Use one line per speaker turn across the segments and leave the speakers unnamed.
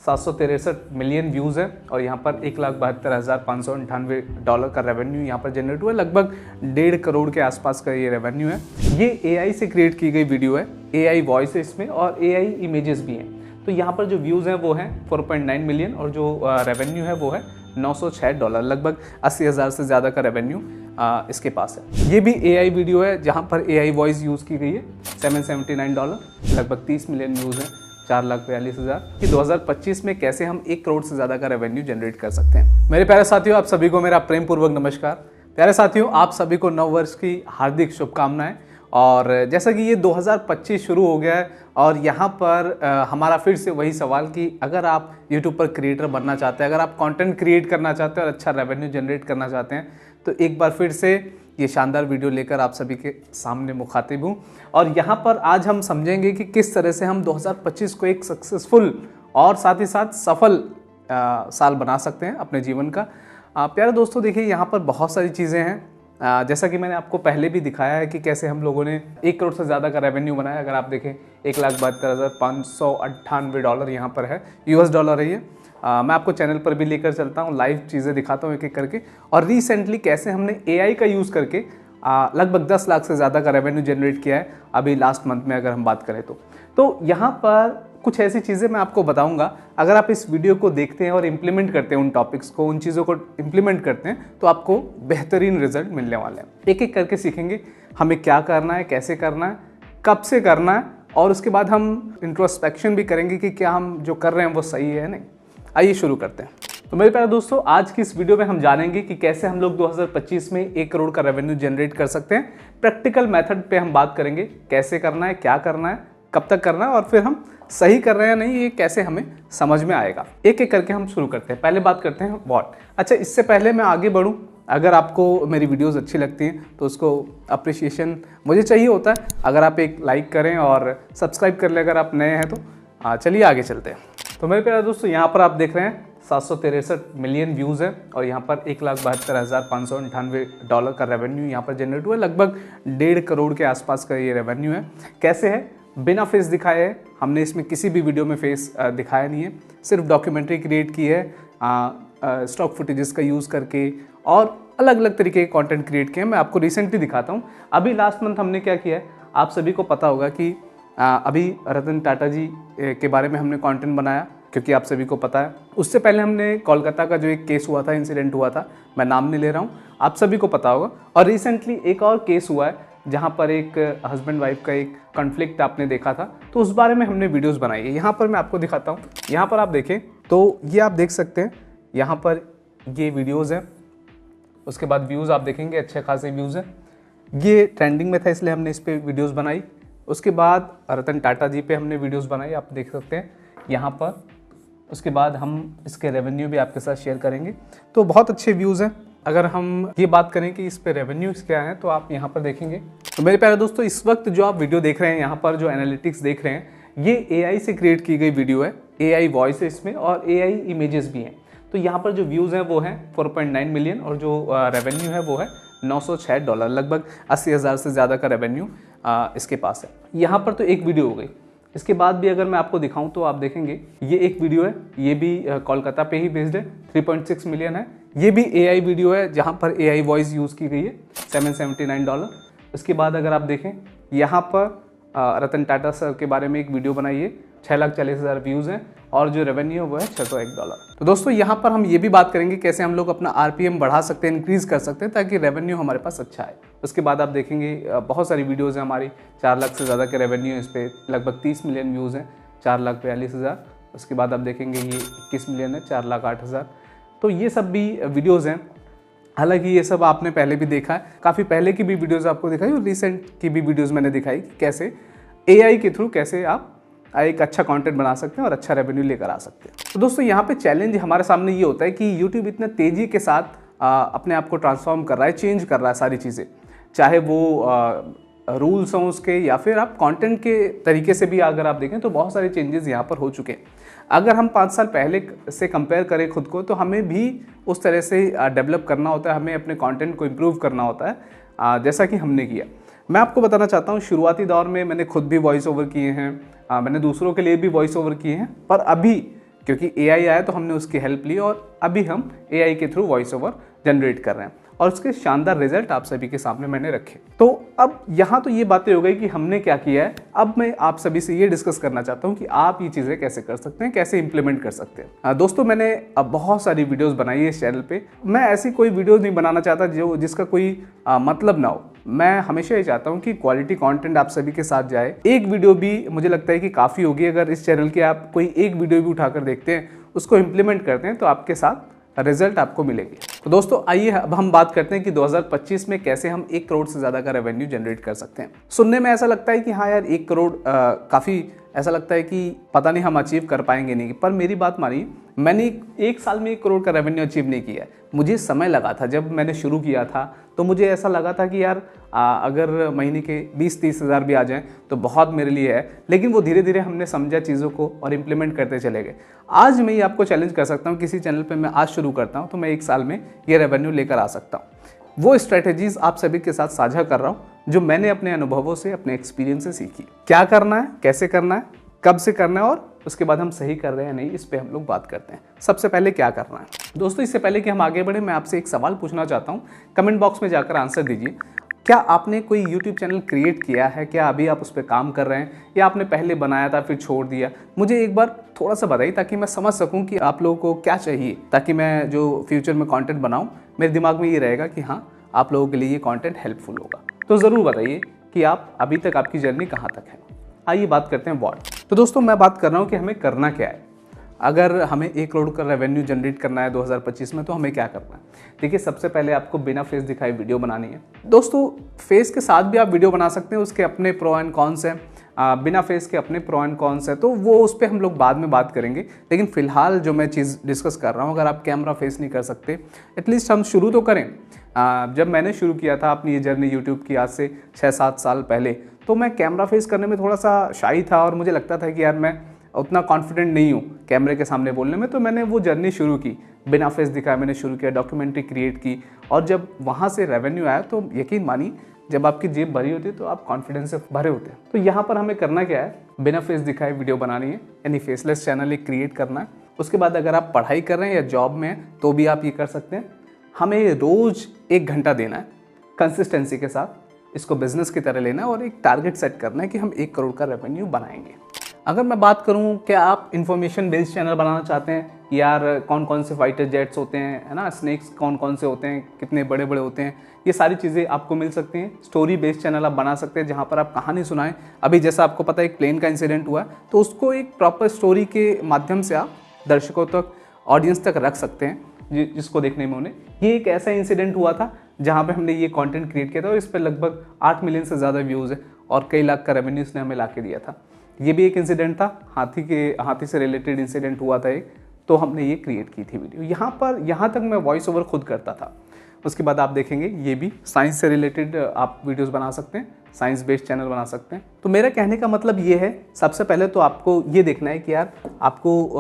763 million views हैं और यहाँ पर $1,72,598 का रेवेन्यू यहाँ पर जनरेट हुआ है। लगभग 1.5 करोड़ के आसपास का ये रेवेन्यू है। ये AI से क्रिएट की गई वीडियो है, AI वॉइस है इसमें और AI इमेजेस भी हैं। तो यहाँ पर जो व्यूज़ हैं वो हैं 4.9 मिलियन और जो रेवेन्यू है वो है $906, लगभग 80,000 से ज़्यादा का रेवेन्यू इसके पास है। ये भी AI वीडियो है जहाँ पर AI वॉइस यूज़ की गई है, $779, लगभग 30 मिलियन व्यूज़ हैं, 4,42,000। कि 2025 में कैसे हम 1 करोड़ से ज़्यादा का रेवेन्यू जनरेट कर सकते हैं। मेरे प्यारे साथियों, आप सभी को मेरा प्रेम पूर्वक नमस्कार। प्यारे साथियों, आप सभी को नव वर्ष की हार्दिक शुभकामनाएं। और जैसा कि ये 2025 शुरू हो गया है और यहाँ पर हमारा फिर से वही सवाल कि अगर आप YouTube पर क्रिएटर बनना चाहते हैं, अगर आप कंटेंट क्रिएट करना चाहते हैं और अच्छा रेवेन्यू जनरेट करना चाहते हैं, तो एक बार फिर से ये शानदार वीडियो लेकर आप सभी के सामने मुखातिब हूँ। और यहाँ पर आज हम समझेंगे कि किस तरह से हम 2025 को एक सक्सेसफुल और साथ ही साथ सफल साल बना सकते हैं अपने जीवन का। प्यारे दोस्तों, देखिए यहाँ पर बहुत सारी चीज़ें हैं। जैसा कि मैंने आपको पहले भी दिखाया है कि कैसे हम लोगों ने 1 करोड़ से ज़्यादा का रेवेन्यू बनाया। अगर आप देखें $1,72,598 यहाँ पर है, US डॉलर है ये। मैं आपको चैनल पर भी लेकर चलता हूँ, लाइव चीज़ें दिखाता हूँ एक एक करके। और रिसेंटली कैसे हमने AI का यूज़ करके लगभग 10 लाख से ज़्यादा का रेवेन्यू जनरेट किया है अभी लास्ट मंथ में अगर हम बात करें तो यहाँ पर कुछ ऐसी चीज़ें मैं आपको बताऊंगा। अगर आप इस वीडियो को देखते हैं और इम्प्लीमेंट करते हैं, उन टॉपिक्स को, उन चीज़ों को इम्प्लीमेंट करते हैं, तो आपको बेहतरीन रिजल्ट मिलने वाले हैं। एक एक करके सीखेंगे हमें क्या करना है, कैसे करना है, कब से करना है, और उसके बाद हम इंट्रोस्पेक्शन भी करेंगे कि क्या हम जो कर रहे हैं वो सही है नहीं। आइए शुरू करते हैं। तो मेरे प्यारे दोस्तों, आज की इस वीडियो में हम जानेंगे कि कैसे हम लोग 2025 में 1 करोड़ का रेवेन्यू जनरेट कर सकते हैं। प्रैक्टिकल मेथड पे हम बात करेंगे, कैसे करना है, क्या करना है, कब तक करना है और फिर हम सही कर रहे हैं नहीं, ये कैसे हमें समझ में आएगा। एक एक करके हम शुरू करते हैं। पहले बात करते हैं व्हाट। अच्छा, इससे पहले मैं आगे बढ़ूं, अगर आपको मेरी वीडियोस अच्छी लगती हैं तो उसको अप्रिशिएशन मुझे चाहिए होता है। अगर आप एक लाइक करें और सब्सक्राइब कर लें अगर आप नए हैं तो। चलिए आगे चलते हैं। तो मेरे प्यारे दोस्तों, यहाँ पर आप देख रहे हैं 763 मिलियन व्यूज़ हैं और यहाँ पर $1,72,598 का रेवेन्यू यहाँ पर जनरेट हुआ है। लगभग 1.5 करोड़ के आसपास का ये रेवेन्यू है। कैसे है? बिना फेस दिखाए है, हमने इसमें किसी भी वीडियो में फेस दिखाया नहीं है, सिर्फ डॉक्यूमेंट्री क्रिएट की है स्टॉक फुटेजेस का यूज़ करके और अलग अलग तरीके के कंटेंट क्रिएट किए हैं। मैं आपको रिसेंटली दिखाता हूँ। अभी लास्ट मंथ हमने क्या किया है, आप सभी को पता होगा कि अभी रतन टाटा जी के बारे में हमने कंटेंट बनाया, क्योंकि आप सभी को पता है। उससे पहले हमने कोलकाता का जो एक केस हुआ था, इंसिडेंट हुआ था, मैं नाम नहीं ले रहा हूँ, आप सभी को पता होगा। और रिसेंटली एक और केस हुआ है जहाँ पर एक हस्बैंड वाइफ का एक कॉन्फ्लिक्ट आपने देखा था, तो उस बारे में हमने वीडियोस बनाई है। यहाँ पर मैं आपको दिखाता हूँ। यहाँ पर आप देखें तो ये आप देख सकते हैं, यहाँ पर ये वीडियोज़ हैं। उसके बाद व्यूज़ आप देखेंगे, अच्छे खासे व्यूज़ हैं। ये ट्रेंडिंग में था इसलिए हमने इस पर वीडियोज़ बनाई। उसके बाद रतन टाटा जी पे हमने वीडियोज़ बनाई, आप देख सकते हैं यहाँ पर। उसके बाद हम इसके रेवेन्यू भी आपके साथ शेयर करेंगे। तो बहुत अच्छे व्यूज़ हैं। अगर हम ये बात करें कि इस पे रेवेन्यूज़ क्या हैं तो आप यहाँ पर देखेंगे। तो मेरे प्यारे दोस्तों, इस वक्त जो आप वीडियो देख रहे हैं, यहाँ पर जो एनालिटिक्स देख रहे हैं, ये AI से क्रिएट की गई वीडियो है। AI वॉइस है इसमें और AI इमेजेस भी हैं। तो यहाँ पर जो व्यूज़ हैं वो हैं 4.9 मिलियन और जो रेवेन्यू है वो है $906, लगभग 80,000 से ज़्यादा का रेवेन्यू इसके पास है। यहाँ पर तो एक वीडियो हो गई। इसके बाद भी अगर मैं आपको दिखाऊं तो आप देखेंगे ये एक वीडियो है, ये भी कोलकाता पे ही बेस्ड है, 3.6 मिलियन है। ये भी AI वीडियो है जहां पर AI वॉइस यूज़ की गई है, $779। उसके बाद अगर आप देखें यहाँ पर रतन टाटा सर के बारे में एक वीडियो बनाई है, 6,40,000 व्यूज़ हैं और जो रेवेन्यू है वो है $601। तो दोस्तों, यहाँ पर हम ये भी बात करेंगे कैसे हम लोग अपना RPM बढ़ा सकते हैं, इंक्रीज़ कर सकते हैं ताकि रेवेन्यू हमारे पास अच्छा आए। उसके बाद आप देखेंगे बहुत सारी वीडियोज़ हैं हमारी, 4 लाख से ज़्यादा के रेवेन्यू है इस पर, लगभग 30 मिलियन व्यूज़ हैं, 4,42,000। उसके बाद आप देखेंगे ये 21 मिलियन है, 4,08,000। तो ये सब भी वीडियोज़ हैं। हालांकि ये सब आपने पहले भी देखा है, काफ़ी पहले की भी वीडियोस आपको दिखाई और रिसेंट की भी वीडियोस मैंने दिखाई कि कैसे AI के थ्रू कैसे आप एक अच्छा कंटेंट बना सकते हैं और अच्छा रेवेन्यू लेकर आ सकते हैं। तो दोस्तों, यहाँ पे चैलेंज हमारे सामने ये होता है कि YouTube इतना तेज़ी के साथ अपने आप को ट्रांसफॉर्म कर रहा है, चेंज कर रहा है सारी चीज़ें, चाहे वो रूल्स हों उसके या फिर आप कंटेंट के तरीके से भी अगर आप देखें तो बहुत सारे चेंजेस यहाँ पर हो चुके हैं। अगर हम 5 साल पहले से कंपेयर करें खुद को तो हमें भी उस तरह से डेवलप करना होता है, हमें अपने कंटेंट को इम्प्रूव करना होता है, जैसा कि हमने किया। मैं आपको बताना चाहता हूँ, शुरुआती दौर में मैंने खुद भी वॉइस ओवर किए हैं, मैंने दूसरों के लिए भी वॉइस ओवर किए हैं, पर अभी क्योंकि एआई आया तो हमने उसकी हेल्प ली और अभी हम एआई के थ्रू वॉइस ओवर जनरेट कर रहे हैं और उसके शानदार रिजल्ट आप सभी के सामने मैंने रखे। तो अब यहाँ तो ये बातें हो गई कि हमने क्या किया है। अब मैं आप सभी से ये डिस्कस करना चाहता हूँ कि आप ये चीज़ें कैसे कर सकते हैं, कैसे इंप्लीमेंट कर सकते हैं। दोस्तों, मैंने अब बहुत सारी वीडियोस बनाई है इस चैनल पे। मैं ऐसी कोई वीडियोस नहीं बनाना चाहता जिसका कोई मतलब ना हो। मैं हमेशा ये चाहता हूँ कि क्वालिटी कंटेंट आप सभी के साथ जाए। एक वीडियो भी मुझे लगता है कि काफ़ी होगी। अगर इस चैनल के आप कोई एक वीडियो भी उठाकर देखते हैं, उसको इम्प्लीमेंट करते हैं, तो आपके साथ रिजल्ट आपको मिलेंगे। तो दोस्तों, आइए अब हम बात करते हैं कि 2025 में कैसे हम 1 करोड़ से ज़्यादा का रेवेन्यू जनरेट कर सकते हैं। सुनने में ऐसा लगता है कि हाँ यार 1 करोड़ काफ़ी ऐसा लगता है कि पता नहीं हम अचीव कर पाएंगे नहीं, पर मेरी बात मानिए, मैंने 1 साल में 1 करोड़ का रेवेन्यू अचीव नहीं किया है। मुझे समय लगा था। जब मैंने शुरू किया था तो मुझे ऐसा लगा था कि यार अगर महीने के 20-30 हज़ार भी आ जाएं तो बहुत मेरे लिए है। लेकिन वो धीरे धीरे हमने समझा चीज़ों को और इम्प्लीमेंट करते चले गए। आज मैं ये आपको चैलेंज कर सकता हूँ, किसी चैनल पे मैं आज शुरू करता हूँ तो मैं 1 साल में ये रेवेन्यू लेकर आ सकता हूँ। वो स्ट्रेटेजीज आप सभी के साथ साझा कर रहा हूँ जो मैंने अपने अनुभवों से, अपने एक्सपीरियंस से सीखी। क्या करना है, कैसे करना है, कब से करना है और उसके बाद हम सही कर रहे हैं नहीं, इस पे हम लोग बात करते हैं। सबसे पहले क्या करना है दोस्तों, इससे पहले कि हम आगे बढ़े, मैं आपसे एक सवाल पूछना चाहता हूँ। कमेंट बॉक्स में जाकर आंसर दीजिए। क्या आपने कोई YouTube चैनल क्रिएट किया है? क्या अभी आप उस पर काम कर रहे हैं या आपने पहले बनाया था फिर छोड़ दिया? मुझे एक बार थोड़ा सा बताइए ताकि मैं समझ सकूं कि आप लोगों को क्या चाहिए, ताकि मैं जो फ्यूचर में कंटेंट बनाऊं मेरे दिमाग में ये रहेगा कि हाँ, आप लोगों के लिए ये कंटेंट हेल्पफुल होगा। तो ज़रूर बताइए कि आप अभी तक आपकी जर्नी कहाँ तक है। आइए बात करते हैं व्हाट। तो दोस्तों, मैं बात कर रहा हूँ कि हमें करना क्या है। अगर हमें 1 करोड़ का रेवेन्यू जनरेट करना है 2025 में, तो हमें क्या करना है? देखिए, सबसे पहले आपको बिना फेस दिखाए वीडियो बनानी है। दोस्तों, फेस के साथ भी आप वीडियो बना सकते हैं, उसके अपने प्रो एंड कॉन्स हैं। बिना फेस के अपने प्रो एंड कॉन्स है, तो वो उस पर हम लोग बाद में बात करेंगे। लेकिन फिलहाल जो मैं चीज़ डिस्कस कर रहा हूँ, अगर आप कैमरा फेस नहीं कर सकते, एटलीस्ट हम शुरू तो करें। जब मैंने शुरू किया था अपनी ये जर्नी यूट्यूब की आज से 6-7 साल पहले, तो मैं कैमरा फेस करने में थोड़ा सा शाई था और मुझे लगता था कि यार मैं उतना कॉन्फिडेंट नहीं हूँ कैमरे के सामने बोलने में। तो मैंने वो जर्नी शुरू की, बिना फेस दिखाया मैंने शुरू किया, डॉक्यूमेंट्री क्रिएट की, और जब वहाँ से रेवेन्यू आया तो यकीन मानिए, जब आपकी जेब भरी होती है तो आप कॉन्फिडेंस से भरे होते हैं। तो यहाँ पर हमें करना क्या है, बिना फेस दिखाए वीडियो बनानी है, यानी फेसलेस चैनल एक क्रिएट करना है। उसके बाद अगर आप पढ़ाई कर रहे हैं या जॉब में हैं तो भी आप ये कर सकते हैं। हमें रोज़ 1 घंटा देना है कंसिस्टेंसी के साथ, इसको बिजनेस की तरह लेना है और एक टारगेट सेट करना है कि हम 1 करोड़ का रेवेन्यू बनाएंगे। अगर मैं बात करूं, क्या आप इन्फॉर्मेशन बेस्ड चैनल बनाना चाहते हैं? यार कौन कौन से फाइटर जेट्स होते हैं, है ना, स्नेक्स कौन कौन से होते हैं, कितने बड़े बड़े होते हैं, ये सारी चीज़ें आपको मिल सकती हैं। स्टोरी बेस्ड चैनल आप बना सकते हैं जहां पर आप कहानी सुनाएं। अभी जैसा आपको पता है एक प्लेन का इंसिडेंट हुआ है, तो उसको एक प्रॉपर स्टोरी के माध्यम से आप दर्शकों तक, ऑडियंस तक रख सकते हैं, जिसको देखने में उन्हें। ये एक ऐसा इंसिडेंट हुआ था जहाँ पे हमने ये कंटेंट क्रिएट किया था और इस पर लगभग 8 मिलियन से ज़्यादा व्यूज़ है और कई लाख का रेवेन्यू इसने हमें ला के दिया था। ये भी एक इंसिडेंट था, हाथी से रिलेटेड इंसिडेंट हुआ था एक, तो हमने ये क्रिएट की थी वीडियो। यहाँ तक मैं वॉइस ओवर खुद करता था। उसके बाद आप देखेंगे ये भी साइंस से रिलेटेड आप वीडियोस बना सकते हैं, साइंस बेस्ड चैनल बना सकते हैं। तो मेरा कहने का मतलब ये है, सबसे पहले तो आपको ये देखना है कि यार आपको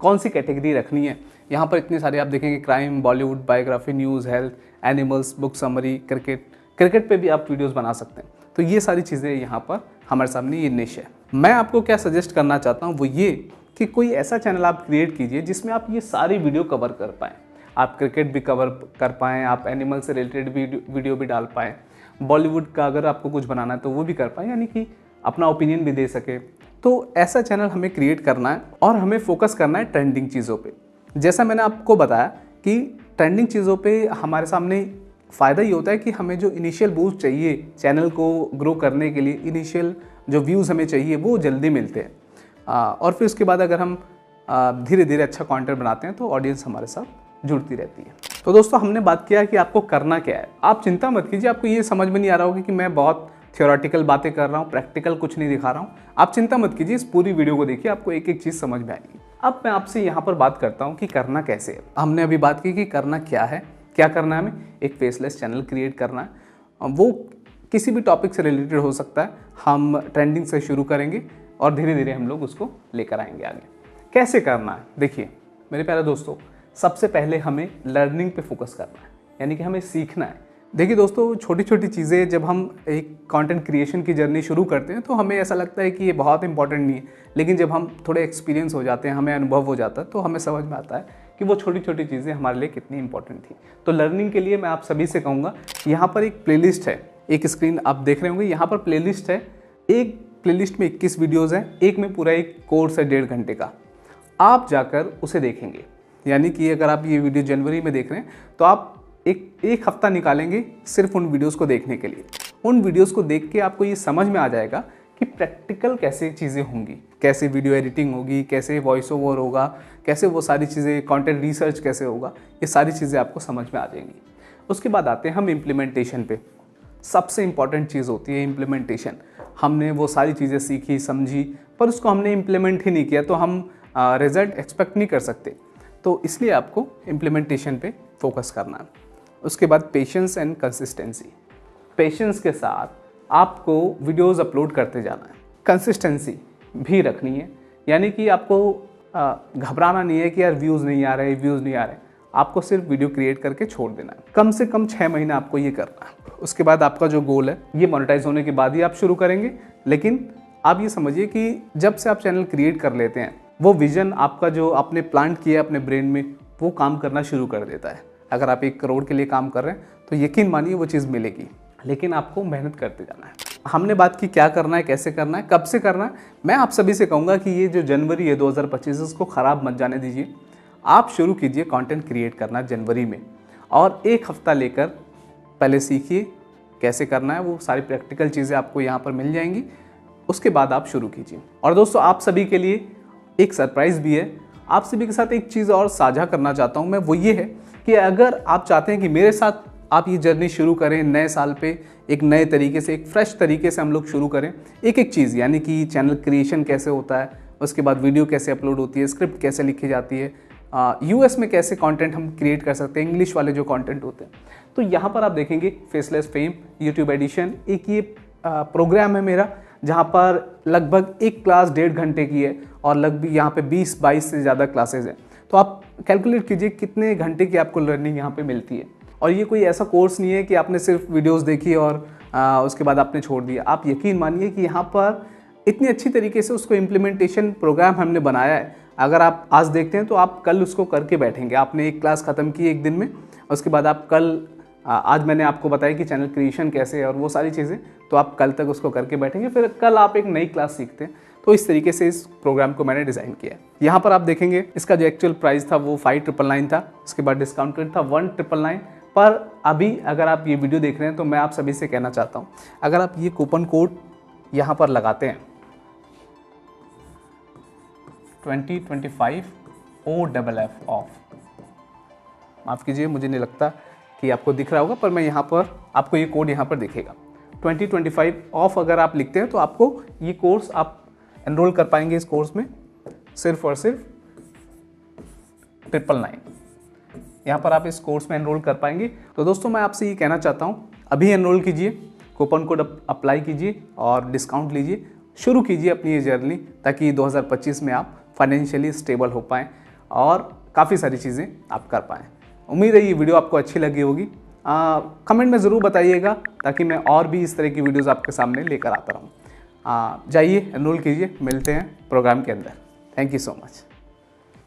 कौन सी कैटेगरी रखनी है। यहाँ पर इतने सारे आप देखेंगे, crime, Bollywood, biography, news, health, animals, book summary, cricket पे भी आप वीडियोस बना सकते हैं। तो ये सारी चीज़ें यहाँ पर हमारे सामने ये निश है। मैं आपको क्या सजेस्ट करना चाहता हूँ वो ये कि कोई ऐसा चैनल आप क्रिएट कीजिए जिसमें आप ये सारी वीडियो कवर कर पाएँ। आप क्रिकेट भी कवर कर पाएँ, आप एनिमल से रिलेटेड वीडियो भी डाल पाएँ, बॉलीवुड का अगर आपको कुछ बनाना है तो वो भी कर पाएँ, यानी कि अपना ओपिनियन भी दे सके। तो ऐसा चैनल हमें क्रिएट करना है और हमें फोकस करना है ट्रेंडिंग चीज़ों पे। जैसा मैंने आपको बताया कि ट्रेंडिंग चीज़ों पे हमारे सामने फ़ायदा ये होता है कि हमें जो इनिशियल बूस्ट चाहिए चैनल को ग्रो करने के लिए, इनिशियल जो व्यूज़ हमें चाहिए वो जल्दी मिलते हैं। और फिर उसके बाद अगर हम धीरे धीरे अच्छा कंटेंट बनाते हैं तो ऑडियंस हमारे साथ जुड़ती रहती है। तो दोस्तों, हमने बात किया कि आपको करना क्या है। आप चिंता मत कीजिए, आपको ये समझ में नहीं आ रहा होगा कि मैं बहुत थियोरेटिकल बातें कर रहा हूँ, प्रैक्टिकल कुछ नहीं दिखा रहा हूँ। आप चिंता मत कीजिए, इस पूरी वीडियो को देखिए, आपको एक एक चीज़ समझ में आएगी। अब मैं आपसे यहाँ पर बात करता हूँ कि करना कैसे है। हमने अभी बात की कि करना क्या है, क्या करना है हमें। एक फेसलेस चैनल क्रिएट करना है, वो किसी भी टॉपिक से रिलेटेड हो सकता है। हम ट्रेंडिंग से शुरू करेंगे और धीरे धीरे हम लोग उसको लेकर आएंगे आगे। कैसे करना है, देखिए मेरे प्यारे दोस्तों, सबसे पहले हमें लर्निंग पे फोकस करना है, यानी कि हमें सीखना है। देखिए दोस्तों, छोटी छोटी चीज़ें जब हम एक कंटेंट क्रिएशन की जर्नी शुरू करते हैं तो हमें ऐसा लगता है कि ये बहुत इंपॉर्टेंट नहीं है, लेकिन जब हम थोड़े एक्सपीरियंस हो जाते हैं, हमें अनुभव हो जाता है, तो हमें समझ में आता है कि वो छोटी छोटी चीज़ें हमारे लिए कितनी इंपॉर्टेंट थी। तो लर्निंग के लिए मैं आप सभी से कहूँगा, यहाँ पर एक प्लेलिस्ट है, एक स्क्रीन आप देख रहे होंगे, यहाँ पर प्लेलिस्ट है। एक प्लेलिस्ट में 21 वीडियोज़ हैं, एक में पूरा एक कोर्स है 1.5 घंटे का। आप जाकर उसे देखेंगे, यानी कि अगर आप ये वीडियो जनवरी में देख रहे हैं तो आप एक हफ्ता निकालेंगे सिर्फ उन वीडियोस को देखने के लिए। उन वीडियोस को देख के आपको ये समझ में आ जाएगा कि प्रैक्टिकल कैसे चीज़ें होंगी, कैसे वीडियो एडिटिंग होगी, कैसे वॉइस ओवर होगा, कैसे वो सारी चीज़ें, कंटेंट रिसर्च कैसे होगा, ये सारी चीज़ें आपको समझ में आ जाएंगी। उसके बाद आते हैं हम इम्प्लीमेंटेशन पे। सबसे इम्पॉर्टेंट चीज़ होती है इम्प्लीमेंटेशन। हमने वो सारी चीज़ें सीखी, समझी, पर उसको हमने इम्प्लीमेंट ही नहीं किया तो हम रिजल्ट एक्सपेक्ट नहीं कर सकते। तो इसलिए आपको इम्प्लीमेंटेशन पे फोकस करना है। उसके बाद पेशेंस एंड कंसिस्टेंसी। पेशेंस के साथ आपको वीडियोस अपलोड करते जाना है, कंसिस्टेंसी भी रखनी है, यानी कि आपको घबराना नहीं है कि यार व्यूज़ नहीं आ रहे। आपको सिर्फ वीडियो क्रिएट करके छोड़ देना है। कम से कम 6 महीने आपको ये करना है। उसके बाद आपका जो गोल है, ये मोनेटाइज होने के बाद ही आप शुरू करेंगे, लेकिन आप ये समझिए कि जब से आप चैनल क्रिएट कर लेते हैं, वो विजन आपका जो आपने प्लांट किया अपने ब्रेन में, वो काम करना शुरू कर देता है। अगर आप 1 करोड़ के लिए काम कर रहे हैं तो यकीन मानिए वो चीज़ मिलेगी, लेकिन आपको मेहनत करते जाना है। हमने बात की क्या करना है, कैसे करना है, कब से करना है। मैं आप सभी से कहूँगा कि ये जो जनवरी है 2025, इसको ख़राब मत जाने दीजिए। आप शुरू कीजिए कंटेंट क्रिएट करना जनवरी में, और 1 हफ्ता लेकर पहले सीखिए कैसे करना है। वो सारी प्रैक्टिकल चीज़ें आपको यहाँ पर मिल जाएंगी। उसके बाद आप शुरू कीजिए। और दोस्तों, आप सभी के लिए एक सरप्राइज़ भी है। आप सभी के साथ एक चीज़ और साझा करना चाहता हूँ मैं, वो ये है कि अगर आप चाहते हैं कि मेरे साथ आप ये जर्नी शुरू करें, नए साल पे एक नए तरीके से, एक फ्रेश तरीके से हम लोग शुरू करें एक चीज़, यानी कि चैनल क्रिएशन कैसे होता है, उसके बाद वीडियो कैसे अपलोड होती है, स्क्रिप्ट कैसे लिखी जाती है, यूएस में कैसे कंटेंट हम क्रिएट कर सकते हैं, इंग्लिश वाले जो कंटेंट होते हैं। तो यहाँ पर आप देखेंगे फेसलेस फेम यूट्यूब एडिशन, एक ये प्रोग्राम है मेरा, जहाँ पर लगभग एक क्लास 1.5 घंटे की है और लगभग यहाँ पे 20-22 से ज़्यादा क्लासेज हैं। तो आप कैलकुलेट कीजिए कितने घंटे की आपको लर्निंग यहाँ पे मिलती है। और ये कोई ऐसा कोर्स नहीं है कि आपने सिर्फ वीडियोस देखी और उसके बाद आपने छोड़ दिया। आप यकीन मानिए कि यहाँ पर इतनी अच्छी तरीके से उसको इम्प्लीमेंटेशन प्रोग्राम हमने बनाया है। अगर आप आज देखते हैं तो आप कल उसको करके बैठेंगे। आपने एक क्लास ख़त्म की एक दिन में, उसके बाद आप कल, आज मैंने आपको बताया कि चैनल क्रिएशन कैसे है और वो सारी चीज़ें, तो आप कल तक उसको करके बैठेंगे, फिर कल आप एक नई क्लास सीखते हैं। तो इस तरीके से इस प्रोग्राम को मैंने डिज़ाइन किया है। यहाँ पर आप देखेंगे इसका जो एक्चुअल प्राइस था वो 5,999 था, उसके बाद डिस्काउंटेड था 1,999। पर अभी अगर आप ये वीडियो देख रहे हैं तो मैं आप सभी से कहना चाहता हूँ, अगर आप ये कूपन कोड यहाँ पर लगाते हैं 2025 OFF ऑफ, माफ़ कीजिए मुझे नहीं लगता कि आपको दिख रहा होगा, पर मैं यहाँ पर आपको ये कोड यहाँ पर दिखेगा 2025 ऑफ। अगर आप लिखते हैं तो आपको ये कोर्स आप एनरोल कर पाएंगे इस कोर्स में सिर्फ और सिर्फ 999। यहाँ पर आप इस कोर्स में एनरोल कर पाएंगे। तो दोस्तों, मैं आपसे ये कहना चाहता हूँ, अभी एनरोल कीजिए, कूपन कोड अप्लाई कीजिए और डिस्काउंट लीजिए, शुरू कीजिए अपनी ये जर्नी, ताकि 2025 में आप फाइनेंशियली स्टेबल हो पाएँ और काफ़ी सारी चीज़ें आप कर पाएँ। उम्मीद है ये वीडियो आपको अच्छी लगी होगी। कमेंट में ज़रूर बताइएगा, ताकि मैं और भी इस तरह की वीडियोज़ आपके सामने लेकर आता रहूँ। जाइए एनरोल कीजिए, मिलते हैं प्रोग्राम के अंदर। Thank you so much.